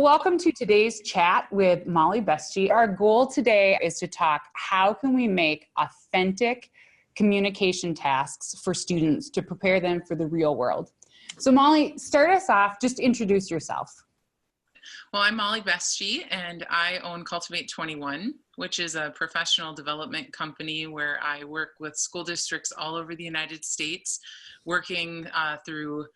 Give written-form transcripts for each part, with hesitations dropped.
Well, welcome to today's chat with Molly Bestge. Our goal today is to talk how can we make authentic communication tasks for students to prepare them for the real world. So Molly, start us off, just introduce yourself. Well, I'm Molly Bestge, and I own Cultivate 21, which is a professional development company where I work with school districts all over the United States, working through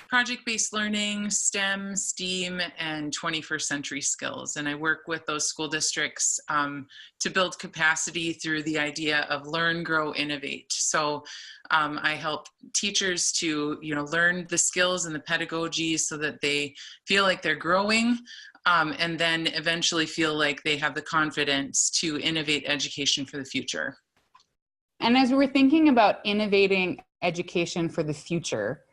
project-based learning, STEM, STEAM, and 21st century skills. And I work with those school districts to build capacity through the idea of learn, grow, innovate. So I help teachers to learn the skills and the pedagogy so that they feel like they're growing, and then eventually feel like they have the confidence to innovate education for the future. And as we're thinking about innovating education for the future,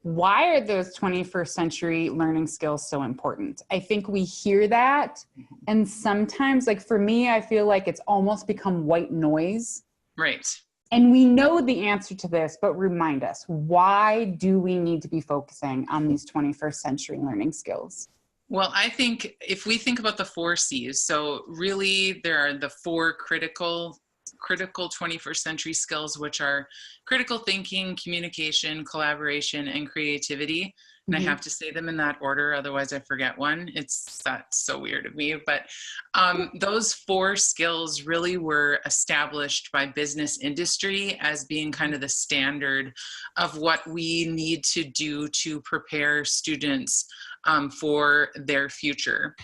why are those 21st century learning skills so important? I think we hear that, and sometimes, like for me, I feel like it's almost become white noise. Right. And we know the answer to this, but remind us, why do we need to be focusing on these 21st century learning skills? Well, I think if we think about the 4 C's, so really there are the 4 critical 21st century skills, which are critical thinking, communication, collaboration, and creativity. And I have to say them in that order, otherwise I forget one. That's so weird of me. But those 4 skills really were established by business industry as being kind of the standard of what we need to do to prepare students for their future.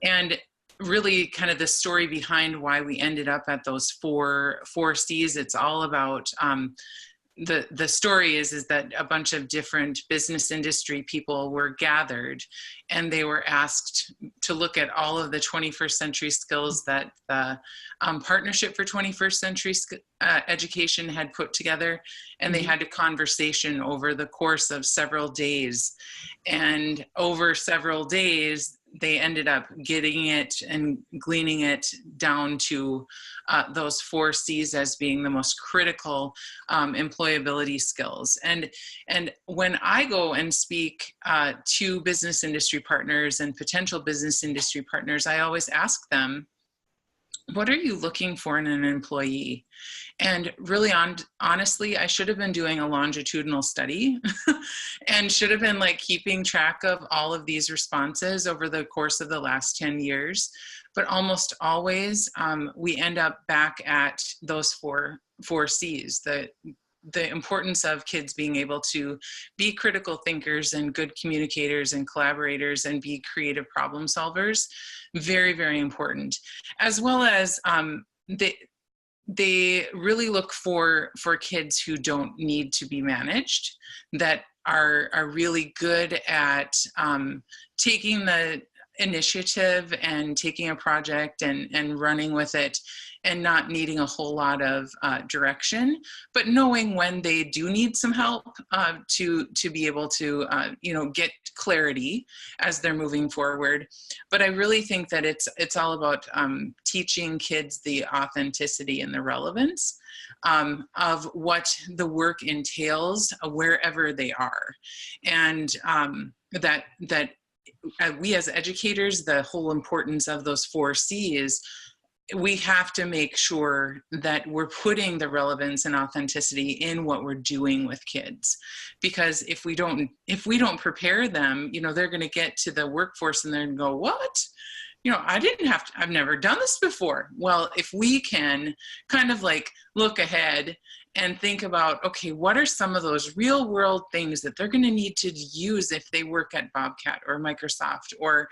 And really kind of the story behind why we ended up at those four C's. It's all about the story is that a bunch of different business industry people were gathered, and they were asked to look at all of the 21st century skills that the Partnership for 21st Century Education had put together, and they had a conversation over the course of several days. And over several days, they ended up getting it and gleaning it down to those 4 C's as being the most critical employability skills. And when I go and speak to business industry partners and potential business industry partners, I always ask them, what are you looking for in an employee? And really, honestly, I should have been doing a longitudinal study and should have been like keeping track of all of these responses over the course of the last 10 years. But almost always, we end up back at those four C's, the importance of kids being able to be critical thinkers and good communicators and collaborators and be creative problem solvers. Very, very important. As well as they really look for kids who don't need to be managed, that are really good at taking the initiative and taking a project and running with it, and not needing a whole lot of direction, but knowing when they do need some help to be able to get clarity as they're moving forward. But I really think that it's all about teaching kids the authenticity and the relevance of what the work entails wherever they are, and that we as educators, the whole importance of those 4 C's, we have to make sure that we're putting the relevance and authenticity in what we're doing with kids. Because if we don't prepare them, they're going to get to the workforce and they're going to go, what? I've never done this before. Well, if we can kind of like look ahead and think about, okay, what are some of those real world things that they're going to need to use if they work at Bobcat or Microsoft, or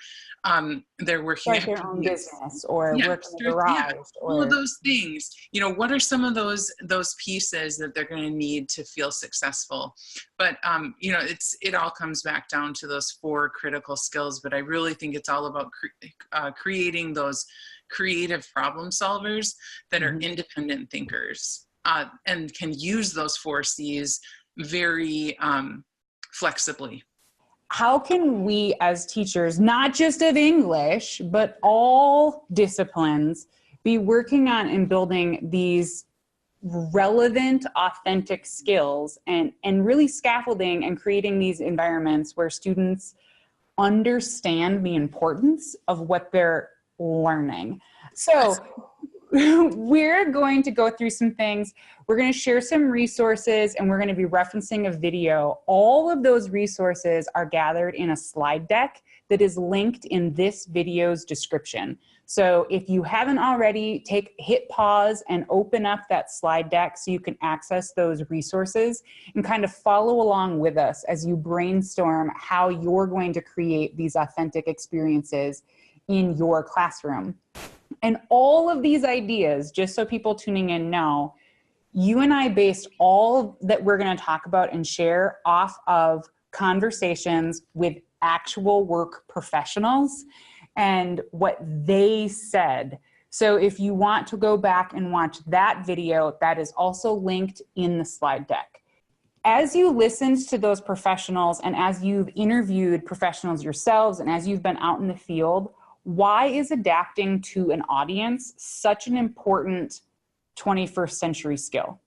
they're working at their own business, or working at a garage, or all of those things. What are some of those pieces that they're going to need to feel successful? But it all comes back down to those 4 critical skills. But I really think it's all about creating those creative problem solvers that are independent thinkers. And can use those 4 C's very flexibly. How can we as teachers, not just of English, but all disciplines, be working on and building these relevant, authentic skills and really scaffolding and creating these environments where students understand the importance of what they're learning. So we're going to go through some things. We're going to share some resources, and we're going to be referencing a video. All of those resources are gathered in a slide deck that is linked in this video's description. So if you haven't already, hit pause and open up that slide deck so you can access those resources and kind of follow along with us as you brainstorm how you're going to create these authentic experiences in your classroom. And all of these ideas, just so people tuning in know, you and I based all that we're going to talk about and share off of conversations with actual work professionals and what they said. So if you want to go back and watch that video, that is also linked in the slide deck. As you listened to those professionals, and as you've interviewed professionals yourselves, and as you've been out in the field, why is adapting to an audience such an important 21st century skill?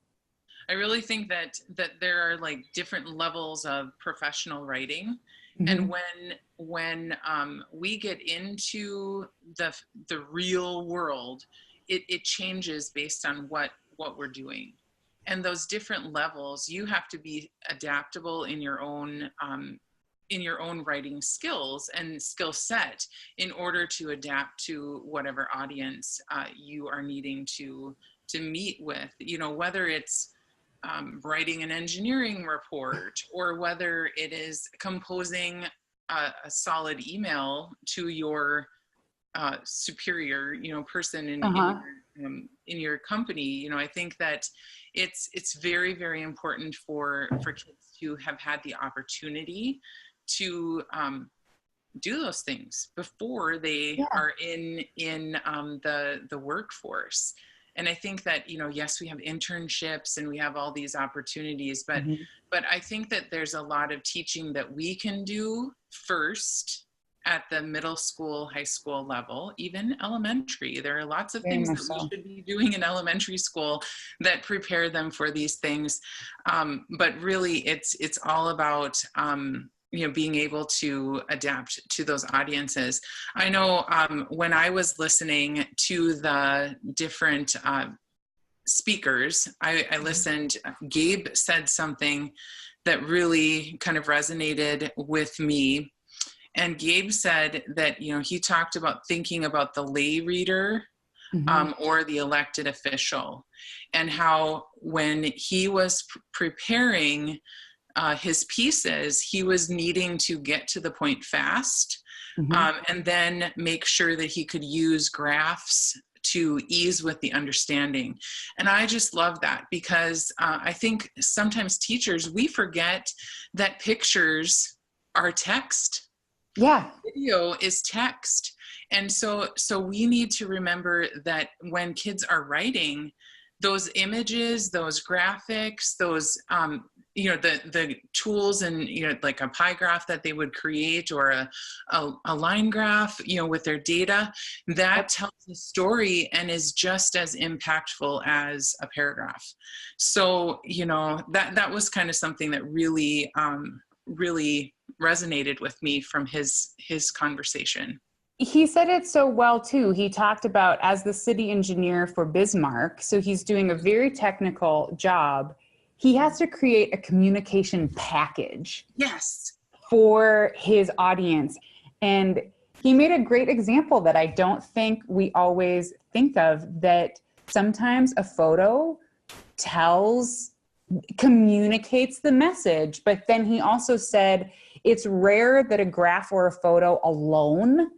I really think that there are like different levels of professional writing. Mm-hmm. And when we get into the real world, it changes based on what we're doing. And those different levels, you have to be adaptable in your own writing skills and skill set in order to adapt to whatever audience you are needing to meet with, whether it's writing an engineering report, or whether it is composing a solid email to your superior, person in your company. I think that it's very, very important for kids to have had the opportunity to do those things before they are in the workforce. And I think that, yes, we have internships and we have all these opportunities, but I think that there's a lot of teaching that we can do first at the middle school, high school level, even elementary. There are lots of things that we should be doing in elementary school that prepare them for these things. But really it's all about, being able to adapt to those audiences. I know when I was listening to the different speakers, I listened, Gabe said something that really kind of resonated with me. And Gabe said that, he talked about thinking about the lay reader or the elected official, and how when he was preparing his pieces, he was needing to get to the point fast, and then make sure that he could use graphs to ease with the understanding. And I just love that, because I think sometimes teachers, we forget that pictures are text. Yeah. Video is text. And so we need to remember that when kids are writing, those images, those graphics, those, the tools and, like a pie graph that they would create, or a line graph, with their data, that tells a story and is just as impactful as a paragraph. So, that was kind of something that really, really resonated with me from his conversation. He said it so well too. He talked about, as the city engineer for Bismarck, so he's doing a very technical job, he has to create a communication package for his audience. And he made a great example that I don't think we always think of, that sometimes a photo communicates the message. But then he also said it's rare that a graph or a photo alone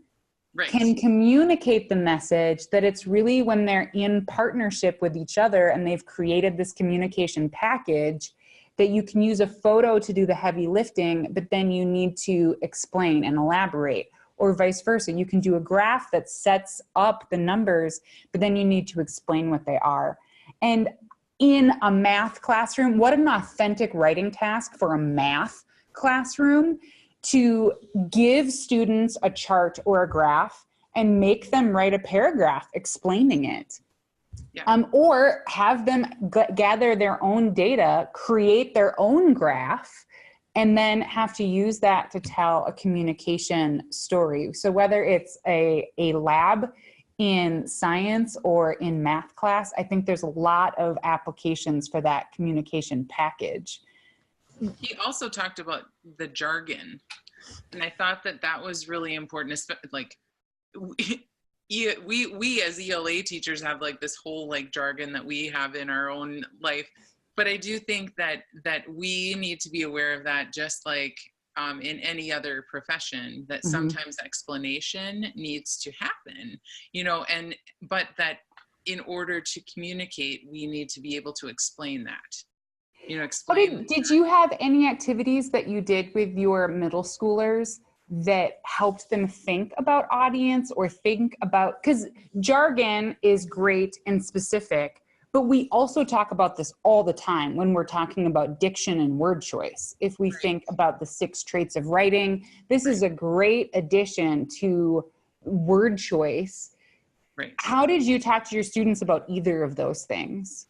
can communicate the message, that it's really when they're in partnership with each other and they've created this communication package, that you can use a photo to do the heavy lifting, but then you need to explain and elaborate, or vice versa. You can do a graph that sets up the numbers, but then you need to explain what they are. And in a math classroom, what an authentic writing task for a math classroom, to give students a chart or a graph and make them write a paragraph explaining it. Or have them gather their own data, create their own graph, and then have to use that to tell a communication story. So whether it's a lab in science or in math class, I think there's a lot of applications for that communication package. He also talked about the jargon, and I thought that that was really important. Like we as ELA teachers have like this whole like jargon that we have in our own life, but I do think that we need to be aware of that, just like in any other profession, that sometimes explanation needs to happen, you know, but that in order to communicate, we need to be able to explain that. You know, explain. Did you have any activities that you did with your middle schoolers that helped them think about audience or think about, because jargon is great and specific, but we also talk about this all the time when we're talking about diction and word choice. If we think about the 6 traits of writing, this is a great addition to word choice. Right. How did you talk to your students about either of those things?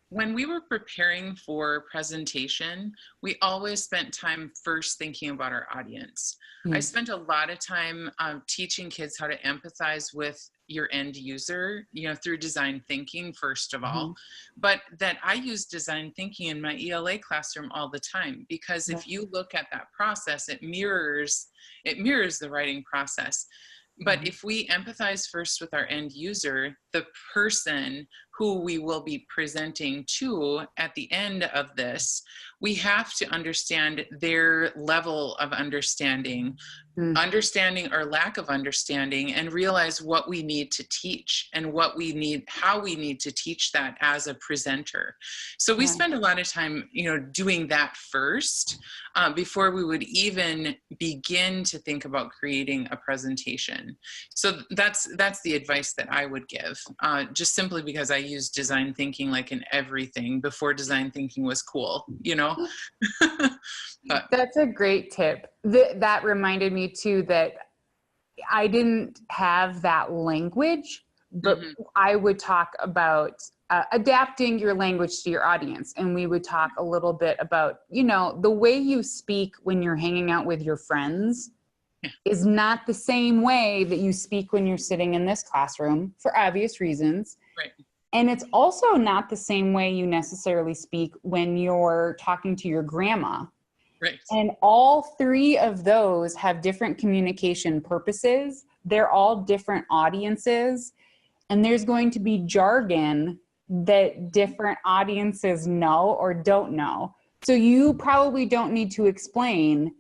When we were preparing for presentation, we always spent time first thinking about our audience. I spent a lot of time teaching kids how to empathize with your end user, you know, through design thinking, first of all, but that I use design thinking in my ELA classroom all the time, because if you look at that process, it mirrors the writing process. But if we empathize first with our end user, the person who we will be presenting to at the end of this, we have to understand their level of understanding, understanding or lack of understanding, and realize what we need to teach and how we need to teach that as a presenter. So we spend a lot of time, you know, doing that first before we would even begin to think about creating a presentation. So that's the advice that I would give, just simply because I use design thinking like in everything before design thinking was cool, you know? That's a great tip. That reminded me too that I didn't have that language, but I would talk about adapting your language to your audience. And we would talk a little bit about, you know, the way you speak when you're hanging out with your friends is not the same way that you speak when you're sitting in this classroom, for obvious reasons. Right. And it's also not the same way you necessarily speak when you're talking to your grandma. Right. And all 3 of those have different communication purposes. They're all different audiences. And there's going to be jargon that different audiences know or don't know. So you probably don't need to explain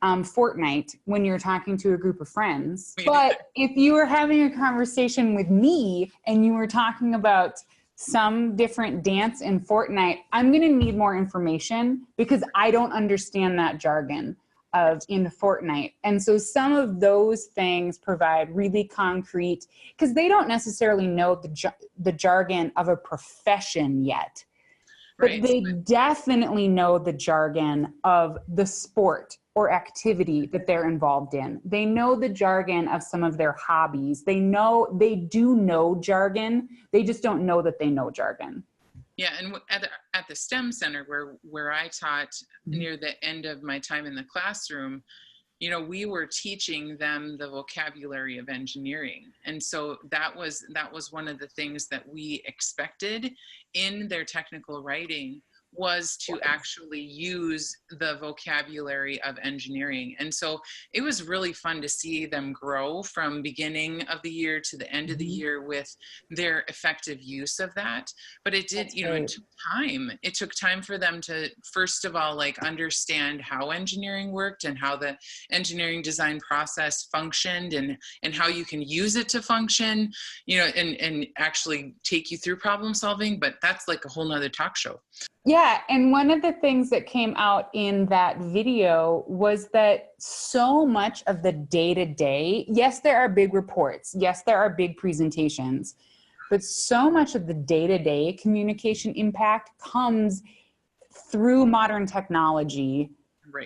Fortnite when you're talking to a group of friends. But if you were having a conversation with me and you were talking about some different dance in Fortnite, I'm going to need more information because I don't understand that jargon in Fortnite. And so some of those things provide really concrete, because they don't necessarily know the jargon of a profession yet. But they definitely know the jargon of the sport or activity that they're involved in. They know the jargon of some of their hobbies. They do know jargon. They just don't know that they know jargon. Yeah, and at the STEM Center where I taught near the end of my time in the classroom, you know, we were teaching them the vocabulary of engineering. And so that was one of the things that we expected in their technical writing, was to actually use the vocabulary of engineering. And so it was really fun to see them grow from beginning of the year to the end of the year with their effective use of that. But it did, you know, it took time. It took time for them to, first of all, like understand how engineering worked and how the engineering design process functioned and how you can use it to function, you know, and actually take you through problem solving. But that's like a whole nother talk show. Yeah, and one of the things that came out in that video was that so much of the day-to-day, yes, there are big reports, yes, there are big presentations, but so much of the day-to-day communication impact comes through modern technology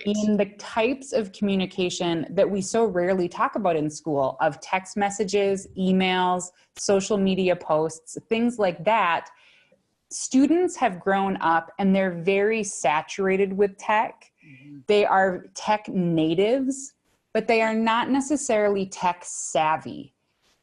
in the types of communication that we so rarely talk about in school, of text messages, emails, social media posts, things like that. Students have grown up and they're very saturated with tech. They are tech natives, but they are not necessarily tech savvy.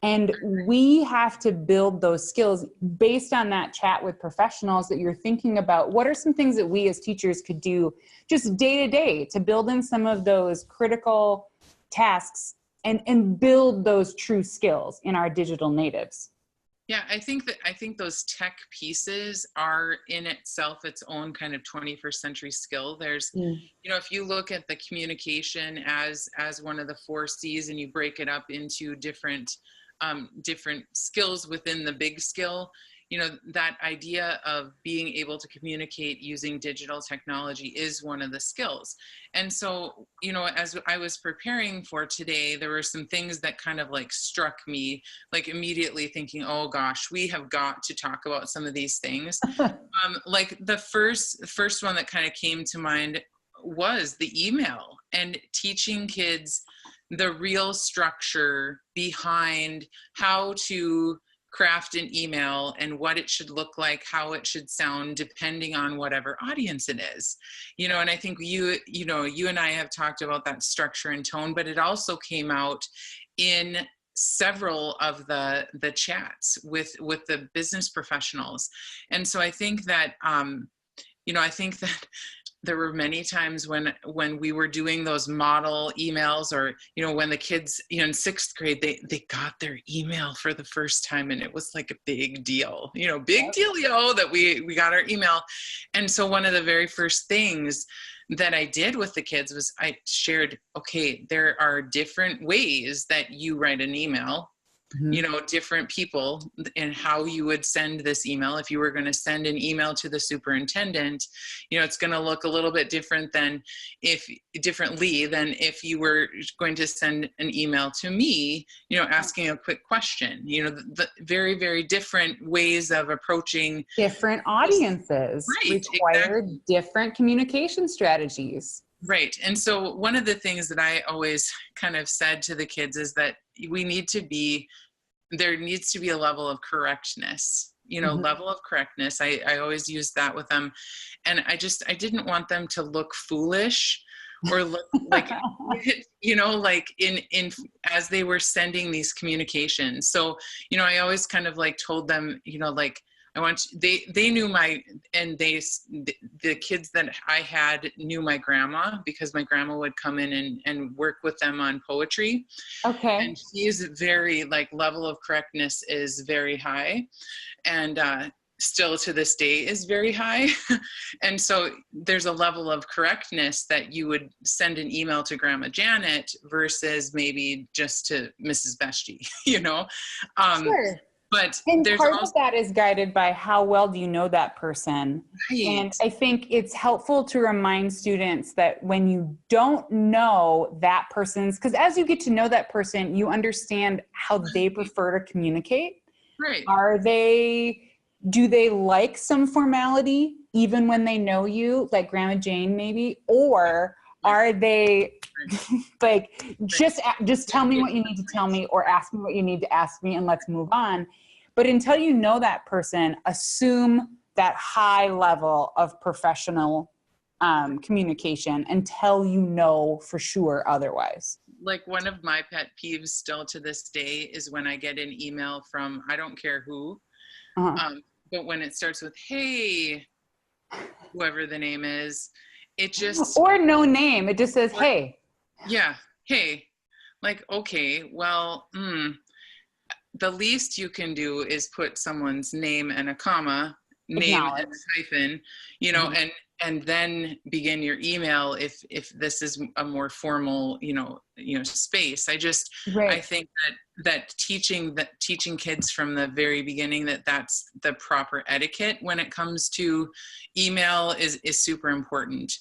And we have to build those skills based on that chat with professionals that you're thinking about. What are some things that we as teachers could do just day to day to build in some of those critical tasks and build those true skills in our digital natives? Yeah, I think those tech pieces are in itself its own kind of 21st century skill. There's, if you look at the communication as one of the 4 C's and you break it up into different skills within the big skill, that idea of being able to communicate using digital technology is one of the skills. And so, as I was preparing for today, there were some things that kind of like struck me, like immediately thinking, oh gosh, we have got to talk about some of these things. Like the first one that kind of came to mind was the email, and teaching kids the real structure behind how to craft an email and what it should look like, how it should sound, depending on whatever audience it is. And I think you and I have talked about that structure and tone, but it also came out in several of the chats with the business professionals. And so I think that there were many times when we were doing those model emails, or, when the kids, in 6th grade, they got their email for the first time, and it was like a big deal, big dealio that we got our email. And so one of the very first things that I did with the kids was I shared, okay, there are different ways that you write an email. Different people and how you would send this email. If you were going to send an email to the superintendent, it's going to look a little bit different differently than if you were going to send an email to me, asking a quick question. The very, very different ways of approaching different audiences, require different communication strategies. Right. And so one of the things that I always kind of said to the kids is that there needs to be a level of correctness, level of correctness. I always use that with them. And I didn't want them to look foolish or look like, like in as they were sending these communications. So, I always kind of like told them, like, they knew the kids that I had knew my grandma, because my grandma would come in and work with them on poetry. Okay. And she's very, like, level of correctness is very high, and still to this day is very high. And so there's a level of correctness that you would send an email to Grandma Janet versus maybe just to Mrs. Bestge, Sure. But and part of that is guided by how well do you know that person. Right. And I think it's helpful to remind students that when you don't know that person's, because as you get to know that person, you understand how they prefer to communicate. Right. Do they like some formality even when they know you, like Grandma Jane maybe, or are they like, just tell me what you need to tell me, or ask me what you need to ask me, and let's move on. But until you know that person, assume that high level of professional communication until you know for sure otherwise. Like, one of my pet peeves still to this day is when I get an email from, I don't care who, but when it starts with, hey, whoever the name is, it just, or no name, it just says, hey. Yeah, hey. Like, okay, well, the least you can do is put someone's name and a comma, name and a hyphen, and then begin your email if this is a more formal, space. I think that teaching kids from the very beginning that's the proper etiquette when it comes to email is super important.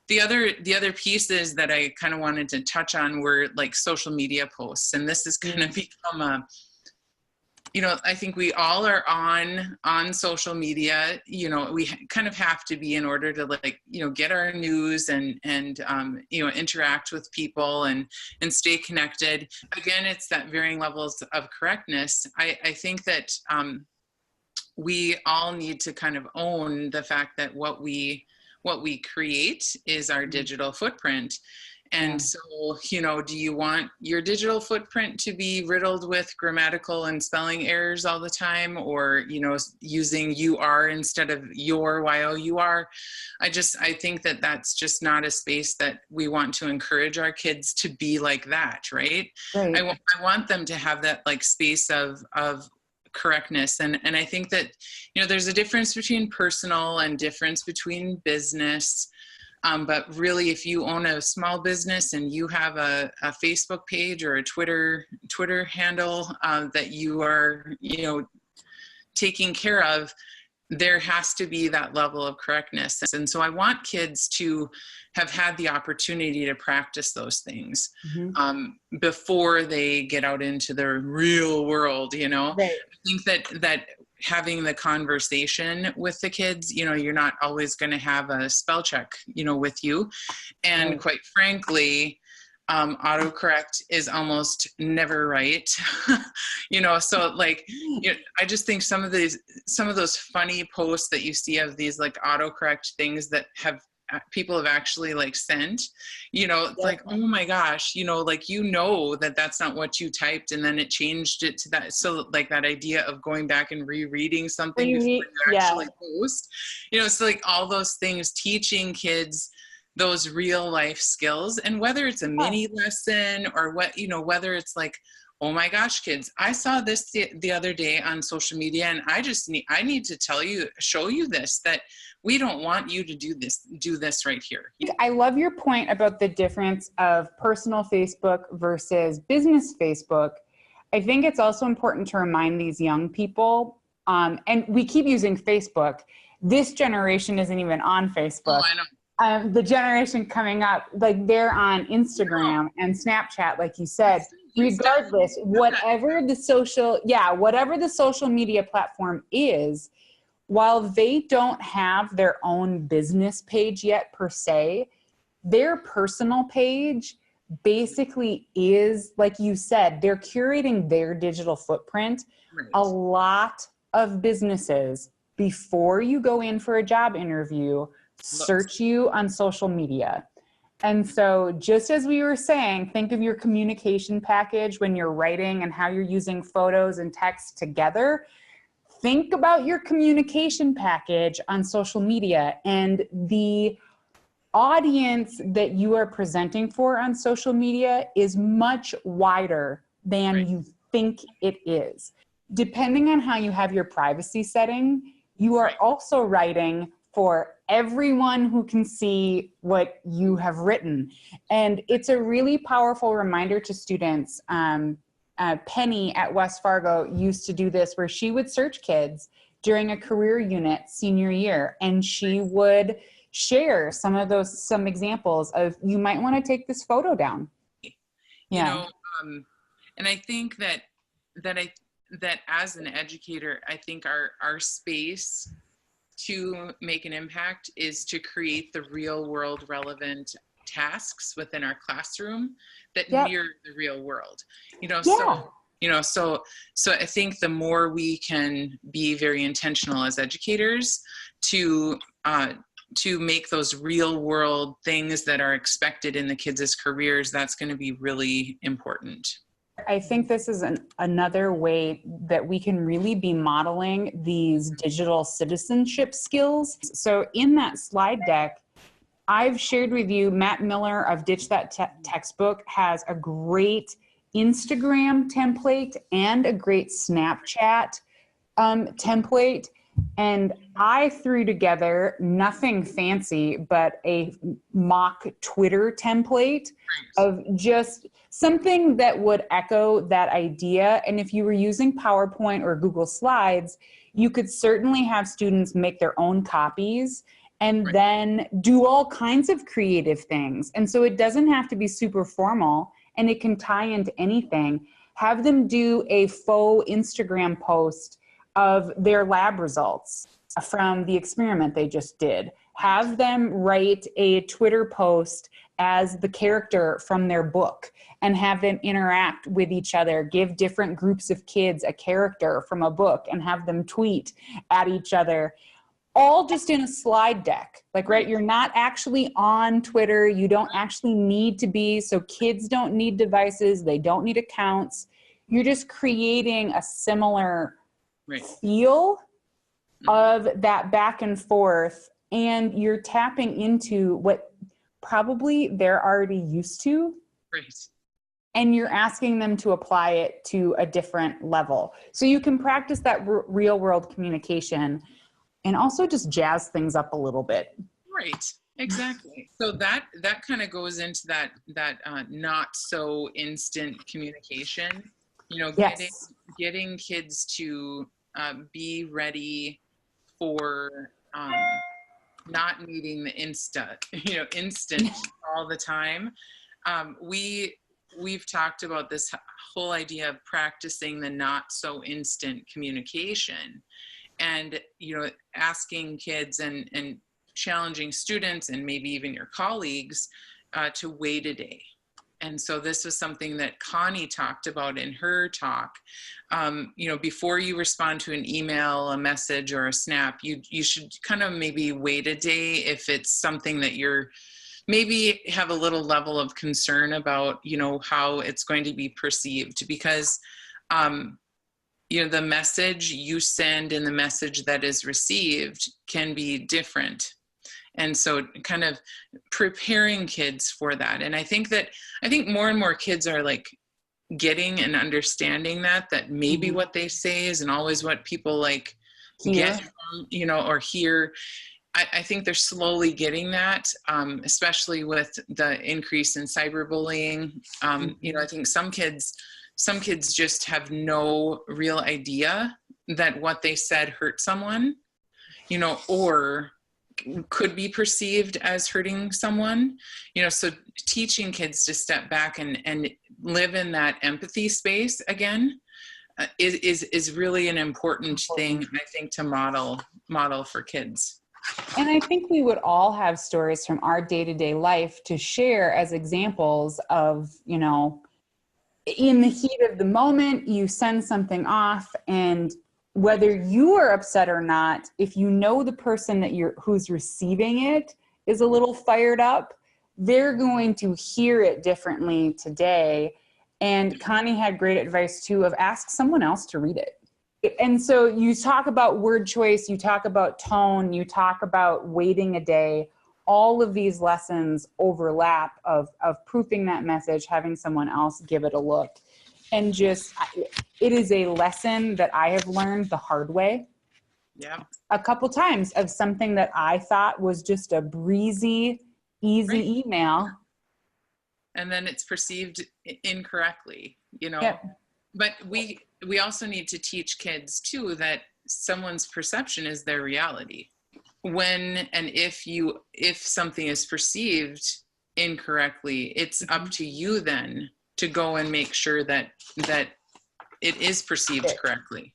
The other pieces that I kind of wanted to touch on were like social media posts, and this has kind of become I think we all are on social media. We kind of have to be in order to, like, get our news and interact with people and stay connected. Again, it's that varying levels of correctness. I think that we all need to kind of own the fact that what we what we create is our digital footprint. And so, you know, do you want your digital footprint to be riddled with grammatical and spelling errors all the time, or, you know, using you are instead of your y-o-u-r? I think that that's just not a space that we want to encourage our kids to be like that, right? Right. I want them to have that like space of correctness. And I think that, you know, there's a difference between personal and difference between business. But really, if you own a small business and you have a Facebook page or a Twitter handle that you are, you know, taking care of, there has to be that level of correctness. And so I want kids to have had the opportunity to practice those things before they get out into the real world, you know. Right. I think that having the conversation with the kids, you know, you're not always going to have a spell check, you know, with you. And quite frankly, autocorrect is almost never right. You know, so like, you know, I just think some of those funny posts that you see of these like autocorrect things that people have actually like sent, you know, it's like, oh my gosh, you know, like, you know, that's not what you typed, and then it changed it to that. So like that idea of going back and rereading something before you actually post, you know, so like all those things, teaching kids those real life skills, and whether it's a mini lesson or what, you know, whether it's like, oh my gosh, kids, I saw this the other day on social media, and I need to show you this, that we don't want you to do this right here. I love your point about the difference of personal Facebook versus business Facebook. I think it's also important to remind these young people, and we keep using Facebook. This generation isn't even on Facebook. Oh, I know. The generation coming up, like, they're on Instagram and Snapchat, like you said. Regardless, whatever the social media platform is, while they don't have their own business page yet per se, their personal page basically is, like you said, they're curating their digital footprint. Right. A lot of businesses, before you go in for a job interview, search you on social media. And so just as we were saying, think of your communication package when you're writing and how you're using photos and text together. Think about your communication package on social media, and the audience that you are presenting for on social media is much wider than you think it is. Depending on how you have your privacy setting, you are also writing for everyone who can see what you have written. And it's a really powerful reminder to students. Penny at West Fargo used to do this, where she would search kids during a career unit senior year, and she would share some examples of, you might want to take this photo down. You know, and I think that as an educator, I think our space to make an impact is to create the real world relevant tasks within our classroom that mirror the real world, you know. So I think the more we can be very intentional as educators to make those real world things that are expected in the kids' careers, that's going to be really important. I think this is another way that we can really be modeling these digital citizenship skills. So in that slide deck, I've shared with you, Matt Miller of Ditch That Textbook has a great Instagram template and a great Snapchat template. And I threw together nothing fancy, but a mock Twitter template of just something that would echo that idea. And if you were using PowerPoint or Google Slides, you could certainly have students make their own copies and then do all kinds of creative things. And so it doesn't have to be super formal, and it can tie into anything. Have them do a faux Instagram post of their lab results from the experiment they just did. Have them write a Twitter post as the character from their book, and have them interact with each other. Give different groups of kids a character from a book and have them tweet at each other. all just in a slide deck. Like, right, you're not actually on Twitter. You don't actually need to be. So kids don't need devices. They don't need accounts. You're just creating a similar feel of that back and forth. And you're tapping into what probably they're already used to. Right. And you're asking them to apply it to a different level. So you can practice that real world communication and also just jazz things up a little bit. Right. Exactly. So that kind of goes into that not so instant communication, you know, getting kids to be ready for not needing the instant all the time. We've talked about this whole idea of practicing the not so instant communication, and, you know, asking kids and challenging students and maybe even your colleagues to wait a day. And so this was something that Connie talked about in her talk. You know, before you respond to an email, a message, or a snap, you should kind of maybe wait a day if it's something that you're maybe have a little level of concern about, you know, how it's going to be perceived, because you know, the message you send and the message that is received can be different. And so kind of preparing kids for that. And I think more and more kids are like getting and understanding that maybe what they say isn't always what people like get from, you know, or hear. I think they're slowly getting that, especially with the increase in cyberbullying. You know, I think some kids just have no real idea that what they said hurt someone, you know, or could be perceived as hurting someone, you know. So teaching kids to step back and live in that empathy space again is really an important thing, I think, to model for kids. And I think we would all have stories from our day-to-day life to share as examples of, you know, in the heat of the moment, you send something off, and whether you are upset or not, if you know the person who's receiving it is a little fired up, they're going to hear it differently today. And Connie had great advice too of ask someone else to read it. And so you talk about word choice, you talk about tone, you talk about waiting a day. All of these lessons overlap of proofing that message, having someone else give it a look. And just, it is a lesson that I have learned the hard way. Yeah. A couple times of something that I thought was just a breezy, easy email. And then it's perceived incorrectly, you know. Yep. But we also need to teach kids too that someone's perception is their reality. When and if something is perceived incorrectly, it's up to you then to go and make sure that it is perceived correctly.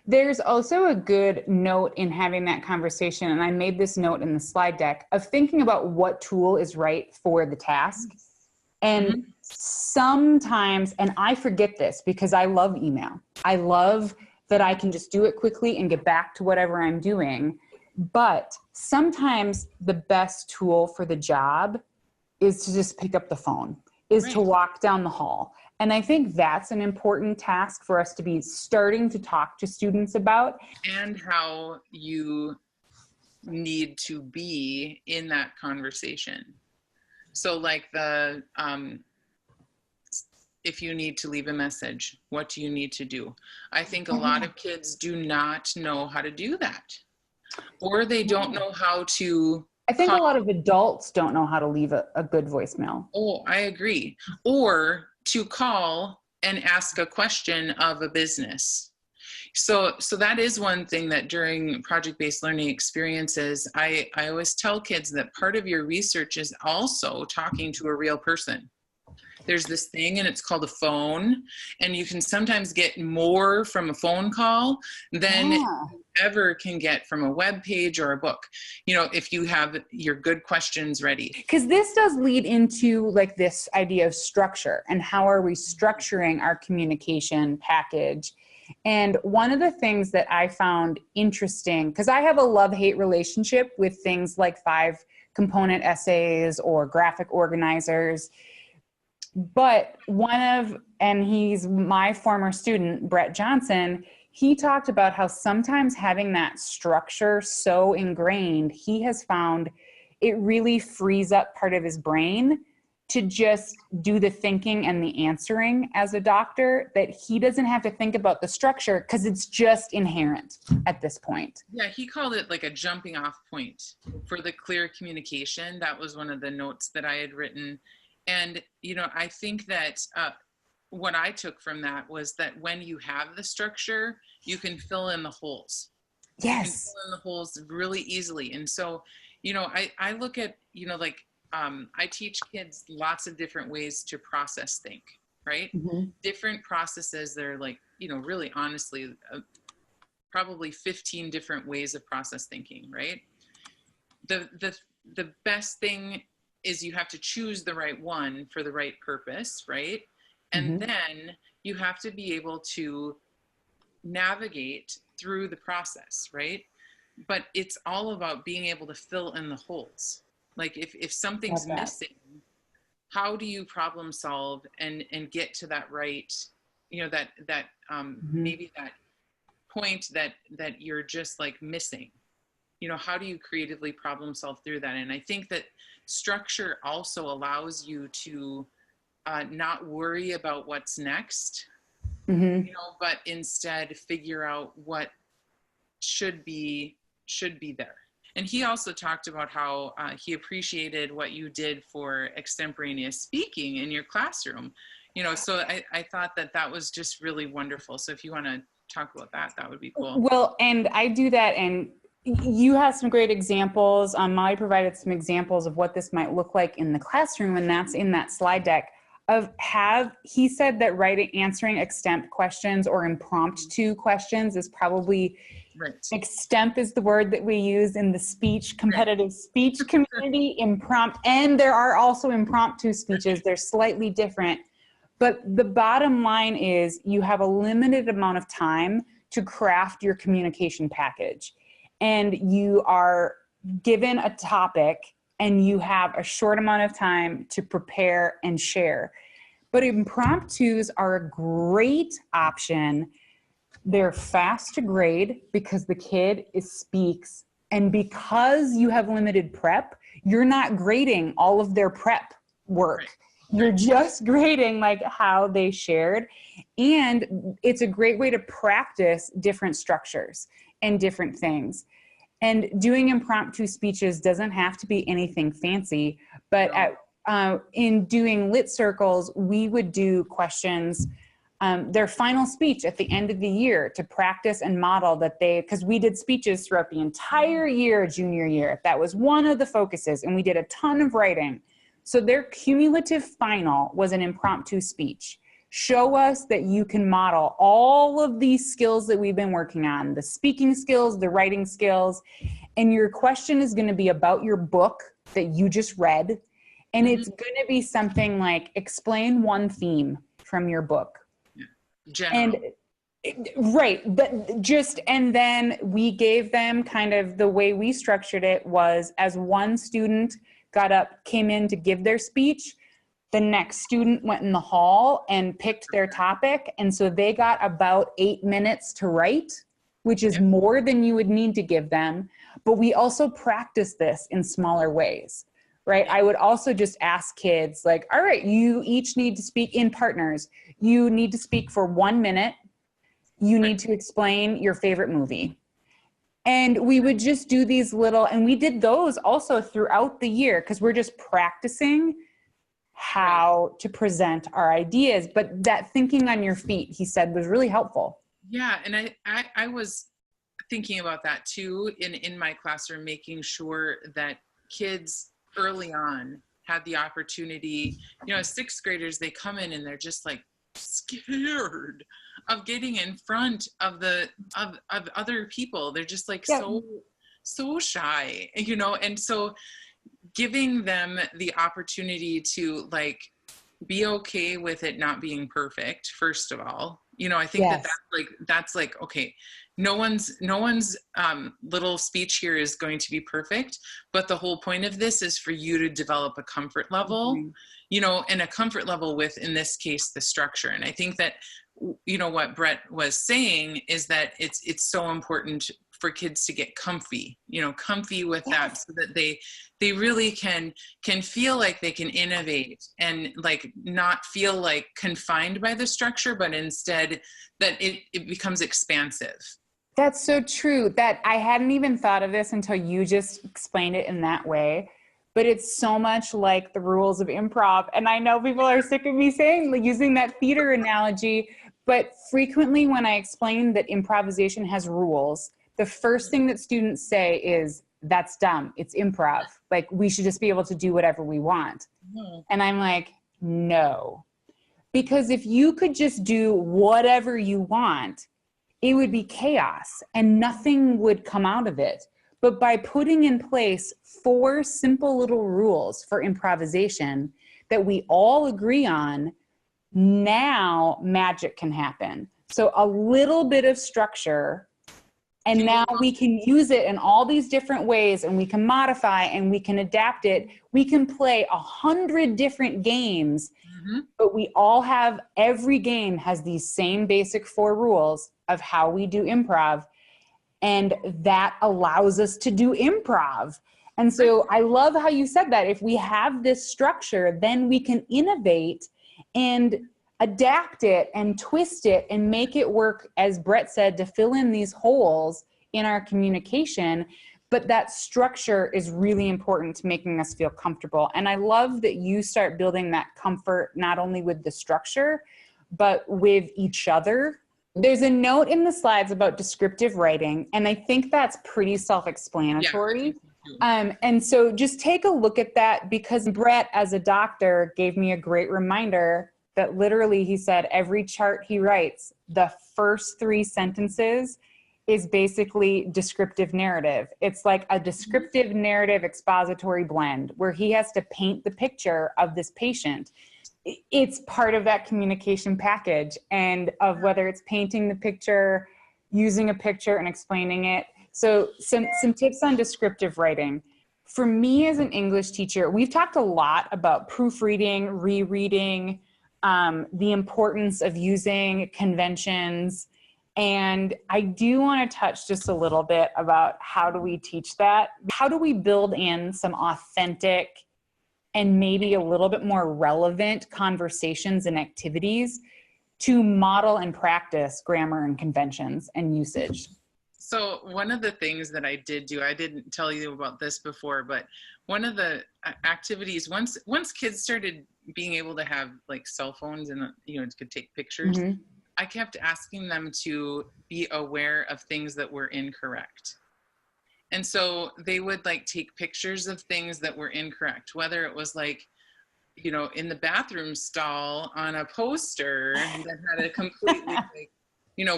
There's also a good note in having that conversation, and I made this note in the slide deck, of thinking about what tool is right for the task. And sometimes, and I forget this because I love email. I love that I can just do it quickly and get back to whatever I'm doing. But sometimes the best tool for the job is to just pick up the phone, is to walk down the hall. And I think that's an important task for us to be starting to talk to students about. And how you need to be in that conversation. So like if you need to leave a message, what do you need to do? I think a lot of kids do not know how to do that. Or they don't know how to. I think a lot of adults don't know how to leave a good voicemail. Oh, I agree. Or to call and ask a question of a business. So that is one thing that during project-based learning experiences, I always tell kids that part of your research is also talking to a real person. There's this thing and it's called a phone, and you can sometimes get more from a phone call than you ever can get from a web page or a book, you know, if you have your good questions ready. Because this does lead into like this idea of structure and how are we structuring our communication package. And one of the things that I found interesting, because I have a love-hate relationship with things like 5-component essays or graphic organizers, but and he's my former student, Brett Johnson, he talked about how sometimes having that structure so ingrained, he has found it really frees up part of his brain to just do the thinking and the answering as a doctor, that he doesn't have to think about the structure because it's just inherent at this point. Yeah, he called it like a jumping off point for the clear communication. That was one of the notes that I had written. And, you know, I think that what I took from that was that when you have the structure, you can fill in the holes. Yes. You can fill in the holes really easily. And so, you know, I look at, you know, like, I teach kids lots of different ways to process think, right? Mm-hmm. Different processes. They're like, you know, really honestly, probably 15 different ways of process thinking, right? The best thing is you have to choose the right one for the right purpose, right? And Mm-hmm. then you have to be able to navigate through the process, right? But it's all about being able to fill in the holes. Like if something's missing, how do you problem solve and get to that right, you know, that maybe that point that you're just like missing, you know, how do you creatively problem solve through that? And I think that structure also allows you to not worry about what's next, Mm-hmm. you know, but instead figure out what should be there. And he also talked about how he appreciated what you did for extemporaneous speaking in your classroom. You know, so I thought that was just really wonderful. So if you want to talk about that, that would be cool. Well, and I do that, and you have some great examples. Molly provided some examples of what this might look like in the classroom, and that's in that slide deck. He said that answering extemp questions or impromptu questions is probably, right. Extemp is the word that we use in the competitive speech community, and there are also impromptu speeches. They're slightly different. But the bottom line is you have a limited amount of time to craft your communication package. And you are given a topic and you have a short amount of time to prepare and share. But impromptus are a great option. They're fast to grade because the kid speaks. And because you have limited prep, you're not grading all of their prep work. Right. You're just grading like how they shared. And it's a great way to practice different structures and different things. And doing impromptu speeches doesn't have to be anything fancy, but in doing lit circles, we would do questions, their final speech at the end of the year to practice and model that because we did speeches throughout the entire year, junior year. That was one of the focuses, and we did a ton of writing. So their cumulative final was an impromptu speech. Show us that you can model all of these skills that we've been working on, the speaking skills, the writing skills, and your question is going to be about your book that you just read. And it's going to be something like, explain one theme from your book. General. And then we gave them kind of, the way we structured it was, as one student came in to give their speech, the next student went in the hall and picked their topic. And so they got about 8 minutes to write, which is more than you would need to give them. But we also practice this in smaller ways, right? I would also just ask kids like, all right, you each need to speak in partners. You need to speak for 1 minute. You need to explain your favorite movie. And we would just do these and we did those also throughout the year because we're just practicing how to present our ideas. But that thinking on your feet, he said, was really helpful. Yeah, and I was thinking about that too in my classroom, making sure that kids early on had the opportunity, you know, as sixth graders, they come in and they're just like scared of getting in front of other people. They're just like so shy, you know, and so giving them the opportunity to like be okay with it not being perfect, first of all, I think that that's like, okay, no one's little speech here is going to be perfect, but the whole point of this is for you to develop a comfort level, and a comfort level with, in this case, the structure. And I think that, what Brett was saying is that it's so important for kids to get comfy with that, so that they really can feel like they can innovate and like not feel like confined by the structure, but instead that it becomes expansive. That's so true. That I hadn't even thought of this until you just explained it in that way. But it's so much like the rules of improv. And I know people are sick of me using that theater analogy, but frequently when I explain that improvisation has rules, the first thing that students say is, that's dumb. It's improv. Like, we should just be able to do whatever we want. And I'm like, no. Because if you could just do whatever you want, it would be chaos and nothing would come out of it. But by putting in place 4 simple little rules for improvisation that we all agree on, now magic can happen. So a little bit of structure, and now we can use it in all these different ways, and we can modify and we can adapt it. We can play 100 different games, but every game has these same basic 4 rules of how we do improv. And that allows us to do improv. And so I love how you said that. If we have this structure, then we can innovate and adapt it and twist it and make it work, as Brett said, to fill in these holes in our communication. But that structure is really important to making us feel comfortable. And I love that you start building that comfort, not only with the structure, but with each other. There's a note in the slides about descriptive writing, and I think that's pretty self-explanatory. And so just take a look at that, because Brett, as a doctor, gave me a great reminder that literally he said every chart he writes, the first 3 sentences is basically descriptive narrative. It's like a descriptive narrative expository blend where he has to paint the picture of this patient. It's part of that communication package, and of whether it's painting the picture, using a picture and explaining it. So some tips on descriptive writing. For me as an English teacher, we've talked a lot about proofreading, rereading, the importance of using conventions. And I do want to touch just a little bit about how do we teach that? How do we build in some authentic and maybe a little bit more relevant conversations and activities to model and practice grammar and conventions and usage? So one of the things that I did do, I didn't tell you about this before, but one of the activities, once kids started being able to have like cell phones and, could take pictures, I kept asking them to be aware of things that were incorrect. And so they would like take pictures of things that were incorrect, whether it was like, in the bathroom stall on a poster that had a completely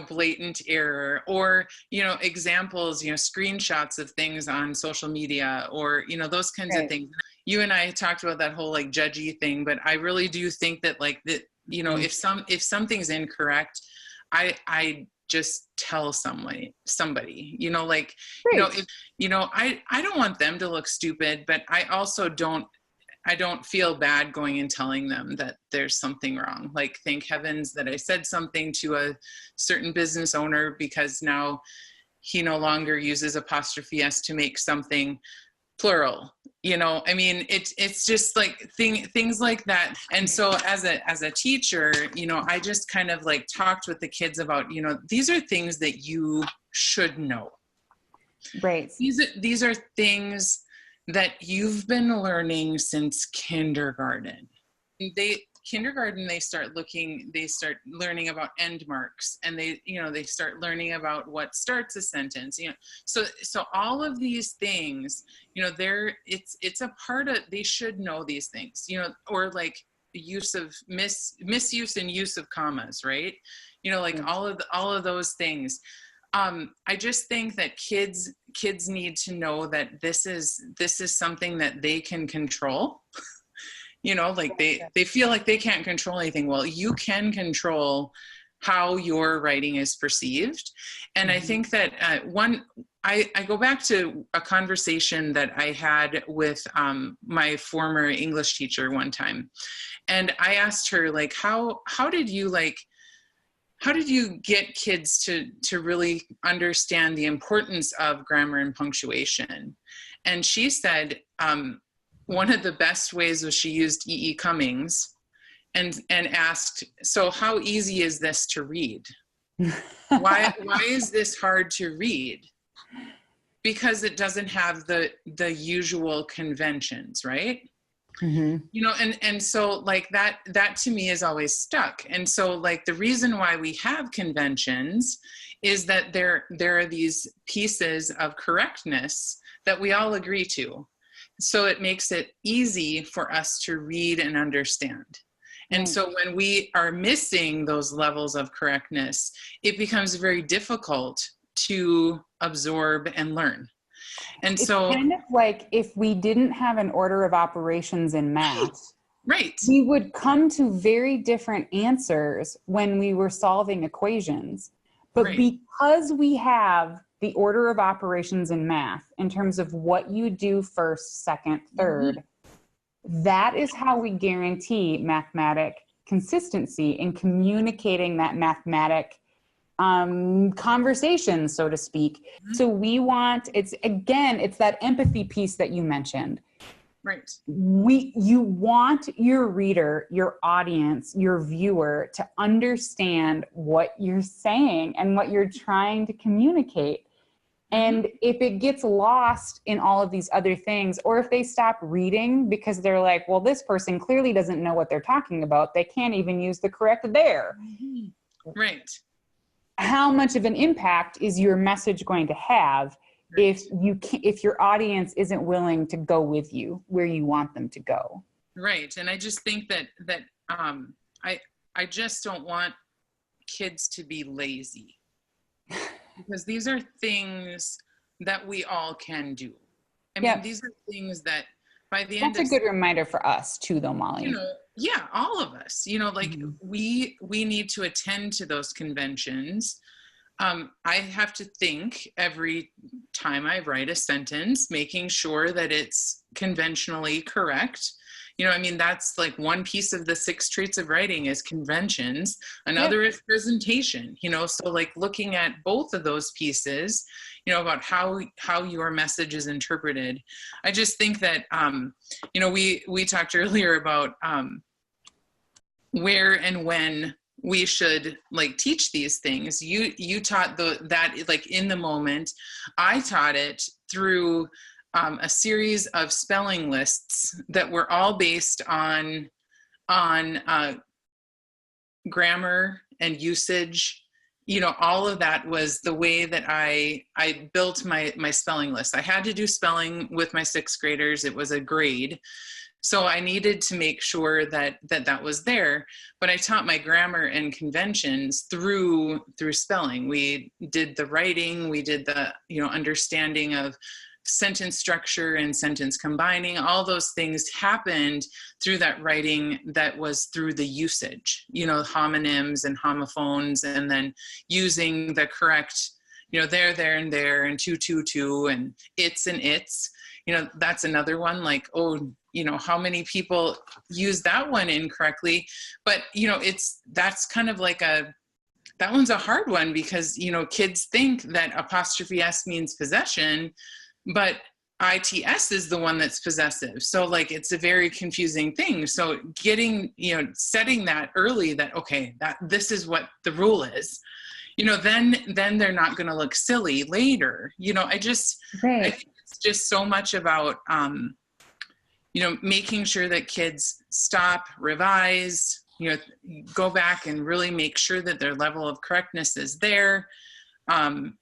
blatant error, or, examples, screenshots of things on social media, or, those kinds of things. You and I talked about that whole like judgy thing, but I really do think that like that, if something's incorrect, I just tell somebody, if, I don't want them to look stupid, but I also don't feel bad going and telling them that there's something wrong. Like, thank heavens that I said something to a certain business owner, because now he no longer uses apostrophe S to make something plural. It's just like things like that. And so as a teacher, I just kind of like talked with the kids about, these are things that you should know. Right. These are things that you've been learning since kindergarten. They start learning about end marks, and they start learning about what starts a sentence, so all of these things, it's a part of, they should know these things, or like the use of misuse and use of commas, right? All of those things. I just think that kids need to know that this is something that they can control. Like they feel like they can't control anything. Well, you can control how your writing is perceived. And I think that I go back to a conversation that I had with my former English teacher one time. And I asked her, like, how did you get kids to really understand the importance of grammar and punctuation? And she said, one of the best ways was she used E.E. Cummings and asked, so how easy is this to read? Why is this hard to read? Because it doesn't have the usual conventions, right? Mm-hmm. You know, and so like that to me is always stuck. And so like the reason why we have conventions is that there are these pieces of correctness that we all agree to. So it makes it easy for us to read and understand. And so when we are missing those levels of correctness, it becomes very difficult to absorb and learn. And it's so kind of like if we didn't have an order of operations in math, right, we would come to very different answers when we were solving equations. But because we have the order of operations in math in terms of what you do first, second, third, that is how we guarantee mathematic consistency in communicating that mathematic conversation, so to speak. So we want, it's that empathy piece that you mentioned. Right. You want your reader, your audience, your viewer to understand what you're saying and what you're trying to communicate. And if it gets lost in all of these other things, or if they stop reading because they're like, well, this person clearly doesn't know what they're talking about, they can't even use the correct there. Right. How much of an impact is your message going to have if your audience isn't willing to go with you where you want them to go? Right. And I just think that I just don't want kids to be lazy. Because these are things that we all can do. I mean, these are things that by the end That's a good reminder for us too, though, Molly. You know, yeah, all of us, you know, like we need to attend to those conventions. I have to think every time I write a sentence, making sure that it's conventionally correct. You know, I mean, that's like one piece of the 6 traits of writing is conventions. Another is presentation, you know, so like looking at both of those pieces, you know, about how your message is interpreted. I just think that, you know, we talked earlier about where and when we should like teach these things. You taught that like in the moment. I taught it through a series of spelling lists that were all based on grammar and usage. You know, all of that was the way that I built my spelling list. I had to do spelling with my 6th graders. It was a grade. So I needed to make sure that was there, but I taught my grammar and conventions through spelling. We did the writing, we did the, you know, understanding of sentence structure and sentence combining. All those things happened through that writing that was through the usage, you know, homonyms and homophones, and then using the correct, you know, there, and there, and to, and it's and its. You know, that's another one, like, oh, you know, how many people use that one incorrectly? But, you know, that's kind of like that one's a hard one because, you know, kids think that apostrophe S means possession, but ITS is the one that's possessive. So like, it's a very confusing thing. So getting, you know, setting that early that, okay, that this is what the rule is, you know, then they're not going to look silly later. You know, I think it's just so much about, you know, making sure that kids stop, revise, you know, go back and really make sure that their level of correctness is there. And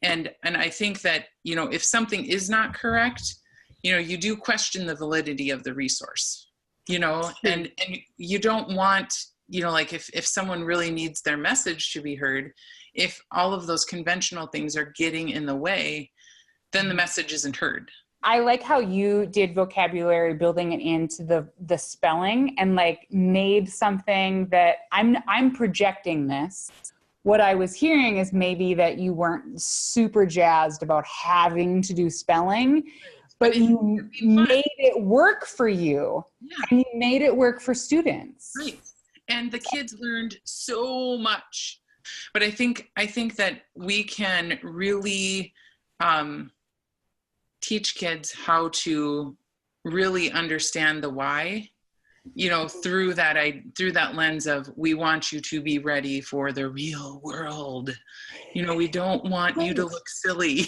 I think that, you know, if something is not correct, you know, you do question the validity of the resource, you know, and you don't want, you know, like if someone really needs their message to be heard, if all of those conventional things are getting in the way, then the message isn't heard. I like how you did vocabulary, building it into the spelling, and like made something that I'm projecting this, what I was hearing is maybe that you weren't super jazzed about having to do spelling, but you made it work for you. Yeah. And you made it work for students. Right. And the kids learned so much. But I think that we can really teach kids how to really understand the why, through that lens of, we want you to be ready for the real world. We don't want you to look silly.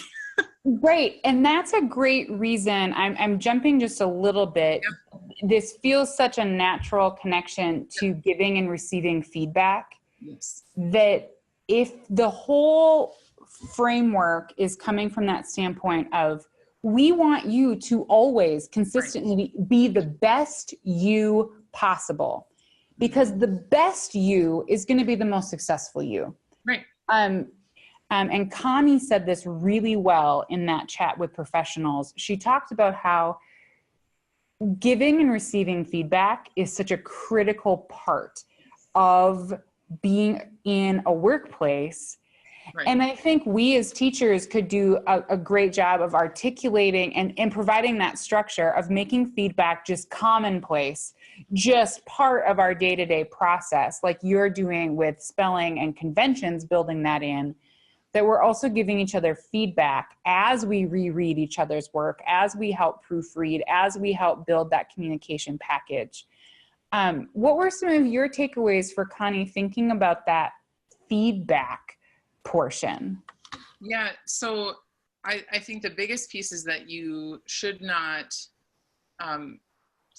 Right. And that's a great reason. I'm jumping just a little bit. Yep. This feels such a natural connection to giving and receiving feedback. Yes. That if the whole framework is coming from that standpoint of, we want you to always consistently be the best you possible, because the best you is going to be the most successful you. Right. And Connie said this really well in that chat with professionals. She talked about how giving and receiving feedback is such a critical part of being in a workplace. Right. And I think we as teachers could do a great job of articulating and providing that structure of making feedback just commonplace, just part of our day-to-day process, like you're doing with spelling and conventions, building that in, that we're also giving each other feedback as we reread each other's work, as we help proofread, as we help build that communication package. What were some of your takeaways for Connie thinking about that feedback portion? Yeah, so I think the biggest piece is that you should not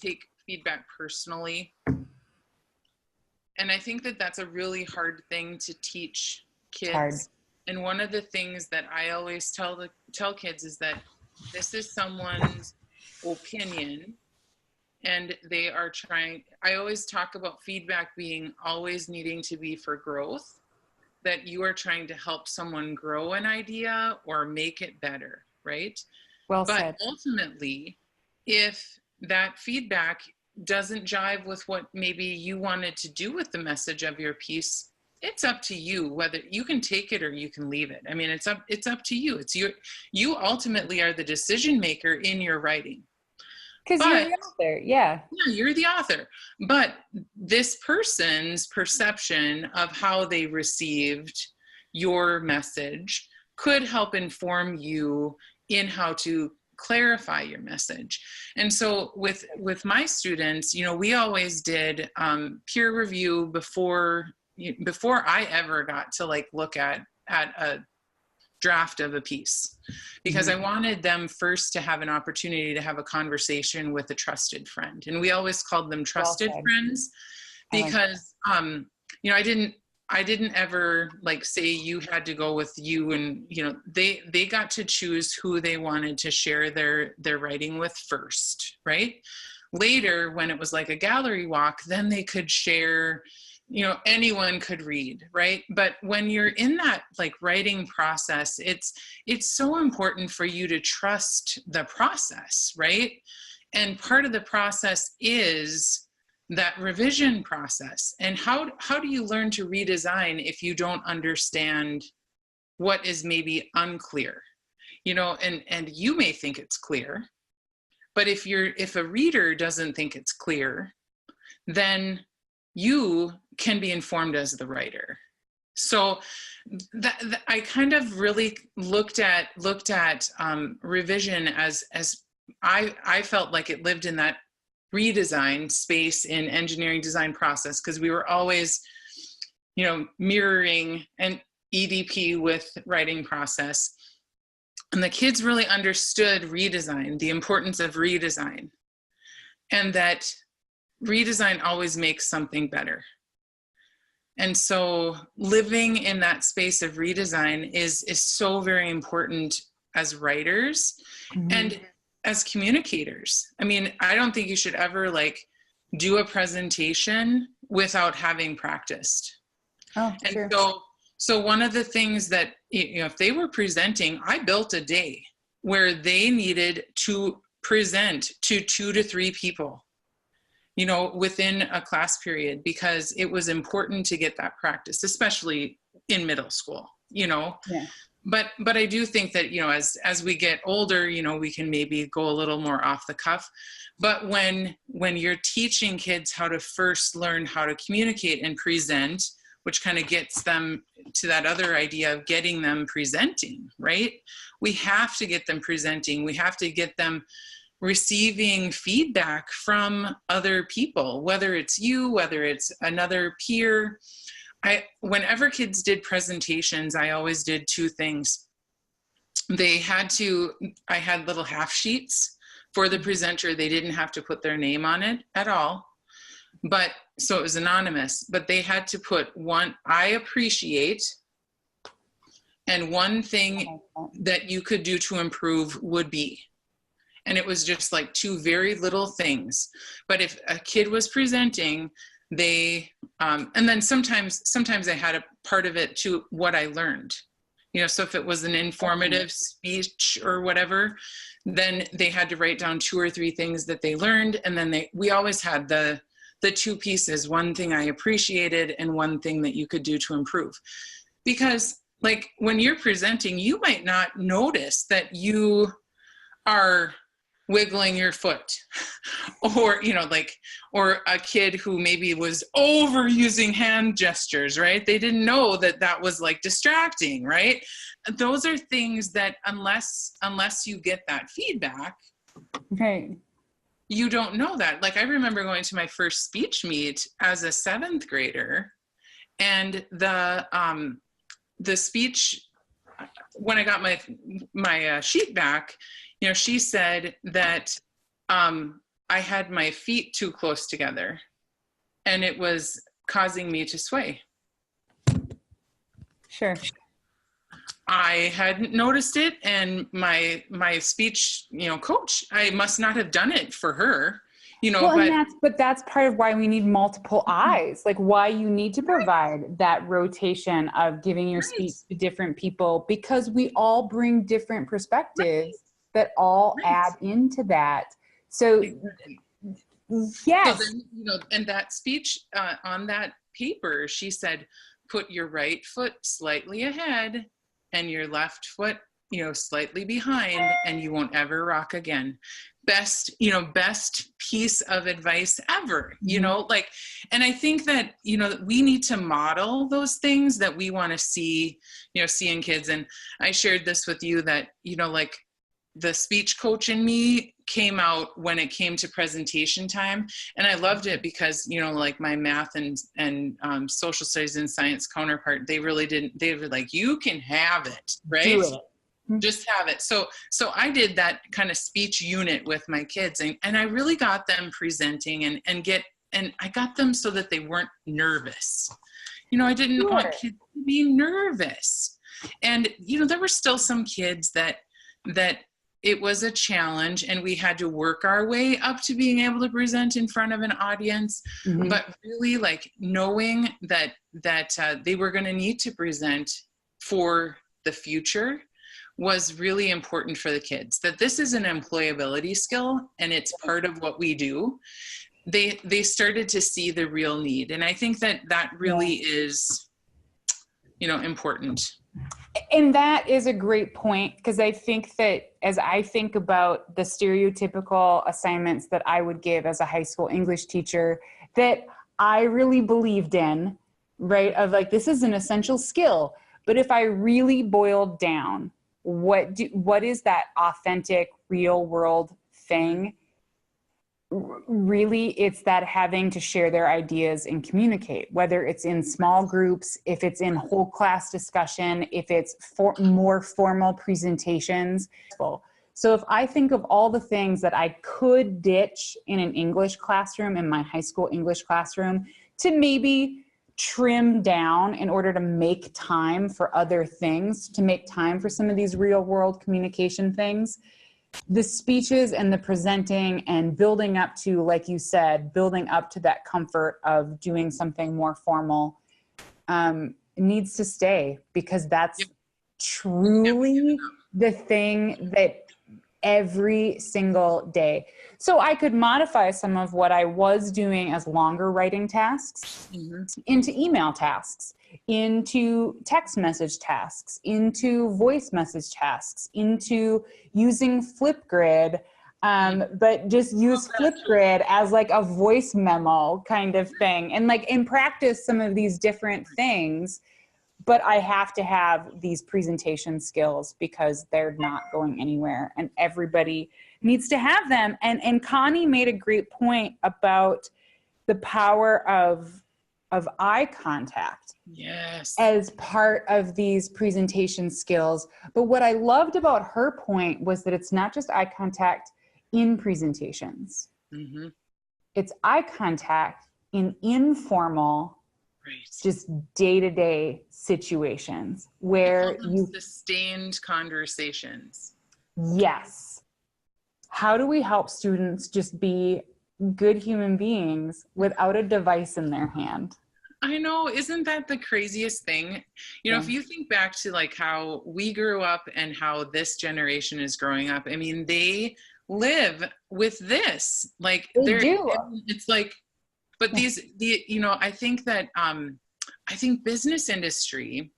take feedback personally. And I think that that's a really hard thing to teach kids. And one of the things that I always tell kids is that this is someone's opinion, and they are trying. I always talk about feedback being always needing to be for growth, that you are trying to help someone grow an idea or make it better, right? Well said. But ultimately, if that feedback doesn't jive with what maybe you wanted to do with the message of your piece, it's up to you whether you can take it or you can leave it. I mean, it's up to you. You ultimately are the decision maker in your writing. Because you're the author, yeah. Yeah, you're the author. But this person's perception of how they received your message could help inform you in how to clarify your message. And so with my students, we always did peer review before I ever got to look at a draft of a piece, because I wanted them first to have an opportunity to have a conversation with a trusted friend. And we always called them trusted friends, because I didn't ever say you had to go with you, and they got to choose who they wanted to share their writing with first, right? Later, when it was like a gallery walk, then they could share, anyone could read, right? But when you're in that writing process, it's so important for you to trust the process, right? And part of the process is that revision process. And how do you learn to redesign if you don't understand what is maybe unclear? And you may think it's clear, but if a reader doesn't think it's clear, then you can be informed as the writer. So I kind of really looked at revision as I felt like it lived in that redesign space in engineering design process, because we were always, mirroring an EDP with writing process. And the kids really understood redesign, the importance of redesign, and that redesign always makes something better. And so living in that space of redesign is so very important as writers and as communicators. I mean, I don't think you should ever do a presentation without having practiced. Oh, and sure. So one of the things that, if they were presenting, I built a day where they needed to present to 2 to 3 people, within a class period, because it was important to get that practice, especially in middle school, you know. Yeah. But I do think that, you know, as we get older, you know, we can maybe go a little more off the cuff. But when you're teaching kids how to first learn how to communicate and present, which kind of gets them to that other idea of getting them presenting, right? We have to get them presenting. We have to get them receiving feedback from other people, whether it's you, whether it's another peer. Whenever kids did presentations, I always did two things. I had little half sheets for the presenter. They didn't have to put their name on it at all. But so it was anonymous, but they had to put one, I appreciate, and one thing that you could do to improve would be. And it was just like two very little things. But if a kid was presenting, they, and then sometimes I had a part of it to what I learned, you know, so if it was an informative speech or whatever, then they had to write down 2 or 3 things that they learned. And then we always had the 2 pieces, one thing I appreciated and one thing that you could do to improve. Because like when you're presenting, you might not notice that you are wiggling your foot, or, you know, like, or a kid who maybe was overusing hand gestures, right? They didn't know that that was like distracting, right? Those are things that unless you get that feedback, okay, you don't know that. Like I remember going to my first speech meet as a 7th grader, and the speech, when I got my sheet back, you know, she said that I had my feet too close together and it was causing me to sway. Sure. I hadn't noticed it, and my speech, you know, coach, I must not have done it for her, you know. Well, but that's part of why we need multiple eyes, like why you need to provide that rotation of giving your speech to different people, because we all bring different perspectives that all add into that. So yes. So then, you know, and that speech on that paper, she said, put your right foot slightly ahead and your left foot, you know, slightly behind, and you won't ever rock again. Best piece of advice ever, you know, like, and I think that, you know, we need to model those things that we want to see, you know, see in kids. And I shared this with you that, you know, like the speech coach in me came out when it came to presentation time. And I loved it because, you know, like my math and social studies and science counterpart, they were like, you can have it, right? Do it. Just have it. So I did that kind of speech unit with my kids, and I really got them presenting and I got them so that they weren't nervous. You know, I didn't want kids to be nervous. And, you know, there were still some kids that it was a challenge, and we had to work our way up to being able to present in front of an audience. But really, like, knowing that they were going to need to present for the future was really important for the kids, that this is an employability skill and it's part of what we do. They started to see the real need. And I think that really is, you know, important. And that is a great point, because I think that as I think about the stereotypical assignments that I would give as a high school English teacher that I really believed in, right, of like, this is an essential skill. But if I really boiled down, what is that authentic, real world thing? Really, it's that having to share their ideas and communicate, whether it's in small groups, if it's in whole class discussion, if it's more formal presentations. So if I think of all the things that I could ditch in an English classroom, in my high school English classroom, to maybe trim down in order to make time for other things, to make time for some of these real world communication things, the speeches and the presenting and building up to, like you said, building up to that comfort of doing something more formal needs to stay, because that's truly the thing that every single day. So I could modify some of what I was doing as longer writing tasks into email tasks, into text message tasks, into voice message tasks, into using Flipgrid, but just use Flipgrid as like a voice memo kind of thing. And like in practice some of these different things, but I have to have these presentation skills because they're not going anywhere and everybody needs to have them. And Connie made a great point about the power of eye contact. Yes. As part of these presentation skills. But what I loved about her point was that it's not just eye contact in presentations. It's eye contact in informal, just day-to-day situations where you sustained conversations. Yes. How do we help students just be good human beings without a device in their hand? I know, isn't that the craziest thing? You know, if you think back to like how we grew up and how this generation is growing up, I mean, they live with this. Like they do. It's like, but you know, I think that I think business industry,